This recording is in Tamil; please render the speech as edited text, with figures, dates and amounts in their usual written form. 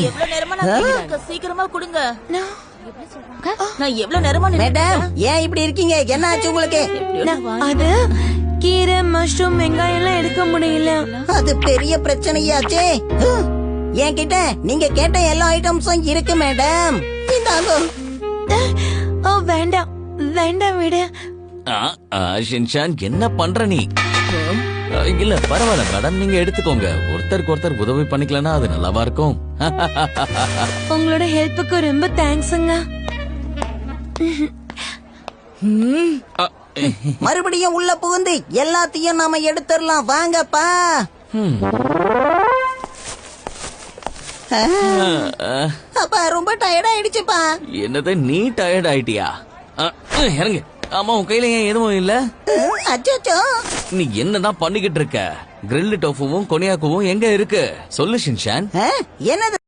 எவ்வளவு நேரமா நான் கேக்குறேன். சீக்கிரமா கொடுங்க. நான் எவ்வளவு நேரமா மேடம் ஏன் இப்படி இருக்கீங்க? என்ன ஆச்சு உங்களுக்கு? அது கீரை மஷ்ரூம் வெங்காயம் எல்லாம் எடுக்க முடியல. அது பெரிய பிரச்சனையாச்சே. என்கிட்ட நீங்க கேட்ட எல்லா ஐட்டம்ஸும் இருக்கு மேடம். ஓ வேண்டாம் வேண்டாம் விடு. ஷின்சான் என்ன பண்ற நீ? இல்ல பரவாயில்ல மேடம், நீங்க எடுத்துக்கோங்க. ஒருத்தருக்கு ஒருத்தர் உதவி பண்ணிக்கலன்னா அது நல்லாவா இருக்கும்? உங்களோட ஹெல்ப்புக்கு ரொம்ப தேங்க்ஸுங்க. மறுபடியும் உள்ள புகுந்து எல்லாத்தையும் நாம எடுத்துடலாம் வாங்கப்பா. அப்பா ரொம்ப டயர்ட் ஆயிடுச்சுப்பா. என்னது நீ டயர்ட் ஆயிட்டியா? இறங்கு. ஆமா உன் கையில ஏன் எதுவும் இல்ல? அச்சோ நீ என்னதான் பண்ணிக்கிட்டு இருக்க? கிரில் டோஃபுவும் கொனியாக்குவும் எங்க இருக்கு சொல்லு ஷின்சான். என்னது?